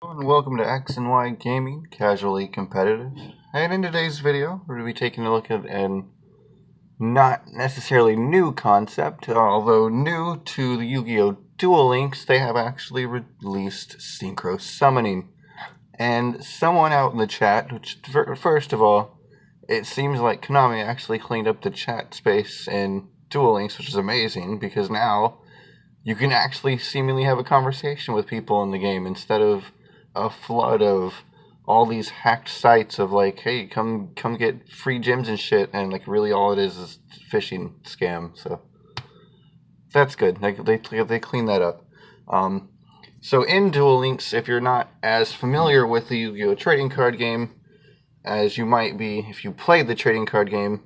And welcome to X and Y Gaming, casually competitive. And in today's video, we're going to be taking a look at an not necessarily new concept, although new to the Yu-Gi-Oh! Duel Links, they have actually released Synchro Summoning. And someone out in the chat, which first of all, it seems like Konami actually cleaned up the chat space in Duel Links, which is amazing, because now you can actually seemingly have a conversation with people in the game instead of a flood of all these hacked sites of like, hey, come get free gems and shit, and like really all it is phishing scam. So that's good. They clean that up. So in Duel Links, if you're not as familiar with the Yu-Gi-Oh! Trading card game as you might be if you played the trading card game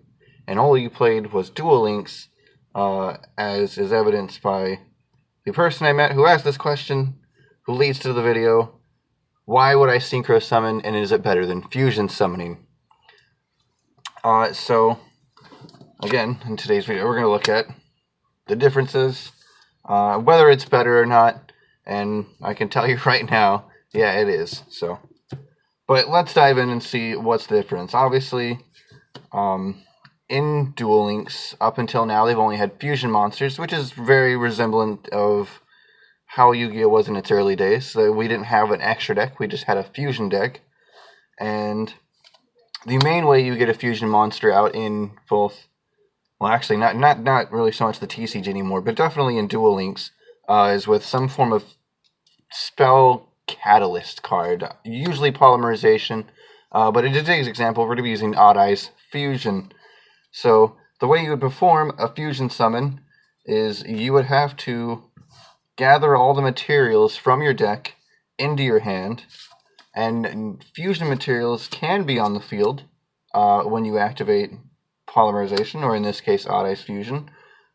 and all you played was Duel Links, as is evidenced by the person I met who asked this question, who leads to the video. Why would I synchro summon, and is it better than fusion summoning? So, again, in today's video, we're going to look at the differences, whether it's better or not, and I can tell you right now, yeah, it is. So, but let's dive in and see what's the difference. Obviously, in Duel Links, up until now, they've only had fusion monsters, which is very resemblant of how Yu-Gi-Oh! Was in its early days. So we didn't have an extra deck, we just had a fusion deck. And the main way you get a fusion monster out in both, well actually not really so much the TCG anymore, but definitely in Duel Links, is with some form of spell catalyst card, usually polymerization, but in today's example we're going to be using Odd Eyes Fusion. So the way you would perform a fusion summon is you would have to gather all the materials from your deck into your hand, and fusion materials can be on the field when you activate polymerization, or in this case Odd Eyes Fusion.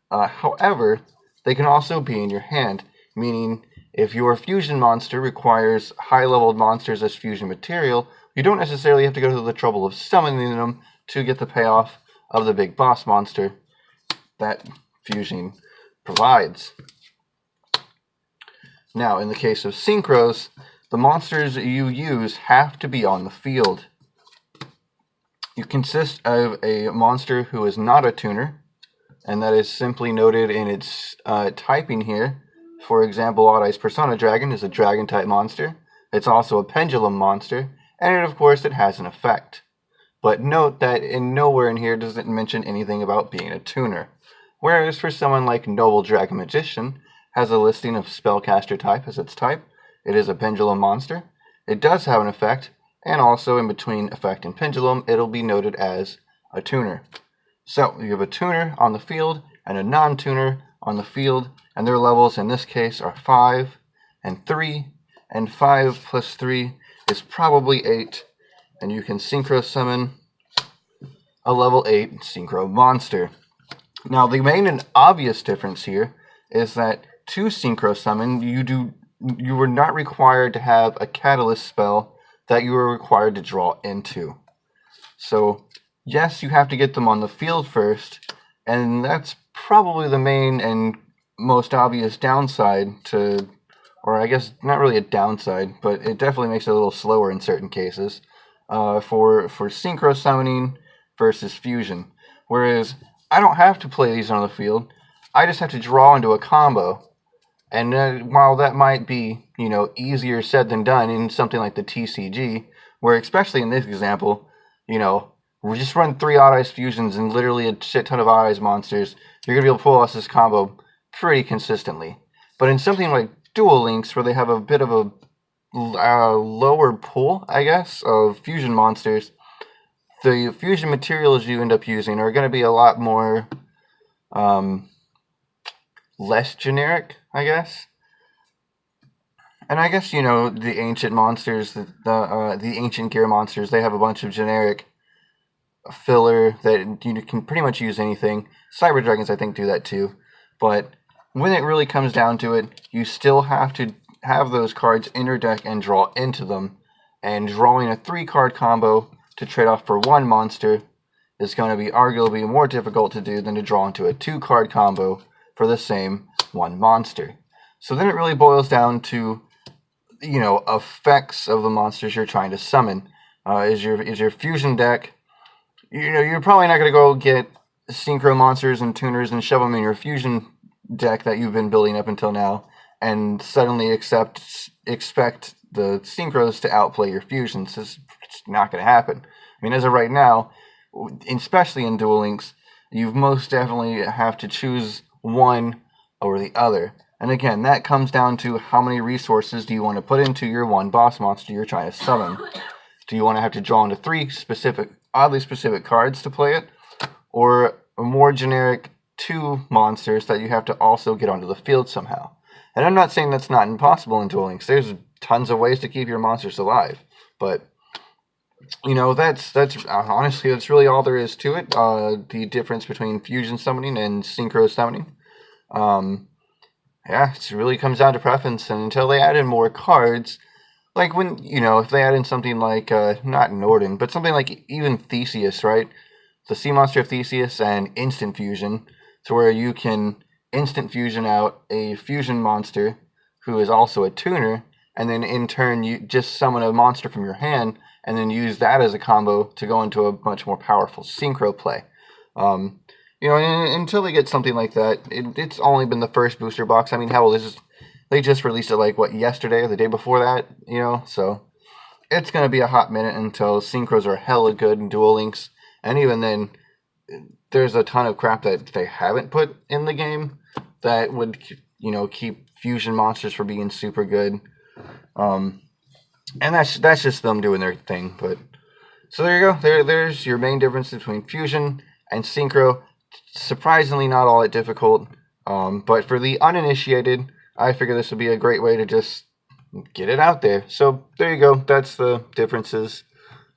However, they can also be in your hand, meaning if your fusion monster requires high-leveled monsters as fusion material, you don't necessarily have to go to the trouble of summoning them to get the payoff of the big boss monster that fusion provides. Now, in the case of synchros, the monsters you use have to be on the field. You consist of a monster who is not a tuner, and that is simply noted in its typing here. For example, Odd Eyes Persona Dragon is a dragon-type monster. It's also a pendulum monster, and of course it has an effect. But note that nowhere in here does it mention anything about being a tuner. Whereas for someone like Noble Dragon Magician, has a listing of spellcaster type as its type. It is a pendulum monster. It does have an effect, and also in between effect and pendulum, it'll be noted as a tuner. So you have a tuner on the field and a non-tuner on the field, and their levels in this case are 5 and 3, and 5 plus 3 is probably 8, and you can synchro summon a level 8 synchro monster. Now the main and obvious difference here is that to synchro summon, you were not required to have a catalyst spell that you were required to draw into. So yes, you have to get them on the field first, and that's probably the main and most obvious downside to, or I guess not really a downside, but it definitely makes it a little slower in certain cases, for synchro summoning versus fusion. Whereas I don't have to play these on the field, I just have to draw into a combo. And while that might be, easier said than done in something like the TCG, where especially in this example, we just run 3 Odd Eyes Fusions and literally a shit ton of Odd Eyes monsters, you're going to be able to pull off this combo pretty consistently. But in something like Duel Links, where they have a bit of a lower pool, I guess, of fusion monsters, the fusion materials you end up using are going to be a lot more less generic, I guess. And I guess, the ancient monsters, the ancient gear monsters, they have a bunch of generic filler that you can pretty much use anything. Cyber Dragons, I think, do that too. But when it really comes down to it, you still have to have those cards in your deck and draw into them. And drawing a 3-card combo to trade off for 1 monster is going to be arguably more difficult to do than to draw into a 2-card combo for the same 1 monster. So then it really boils down to effects of the monsters you're trying to summon. Is your fusion deck, you're probably not going to go get synchro monsters and tuners and shove them in your fusion deck that you've been building up until now, and suddenly expect the synchros to outplay your fusions. It's not going to happen. I mean, as of right now, especially in Duel Links, you most definitely have to choose one over the other. And again, that comes down to how many resources do you want to put into your one boss monster you're trying to summon. Do you want to have to draw into 3 oddly specific cards to play it, or a more generic 2 monsters that you have to also get onto the field somehow? And I'm not saying that's not impossible in Duel Links. There's tons of ways to keep your monsters alive, but that's honestly, that's really all there is to it. The difference between fusion summoning and synchro summoning. Yeah, it really comes down to preference, and until they add in more cards, like when, if they add in something like, not Norden, but something like even Theseus, right? The sea monster of Theseus and instant fusion, to where you can instant fusion out a fusion monster who is also a tuner, and then in turn you just summon a monster from your hand, and then use that as a combo to go into a much more powerful synchro play. Until they get something like that, it's only been the first booster box. I mean, hell, they just released it yesterday or the day before that, so it's going to be a hot minute until synchros are hella good in Duel Links, and even then, there's a ton of crap that they haven't put in the game that would, keep fusion monsters from being super good. And that's just them doing their thing. But so there you go. There's your main difference between fusion and synchro. Surprisingly, not all that difficult. But for the uninitiated, I figure this would be a great way to just get it out there. So there you go. That's the differences.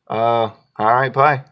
All right, bye.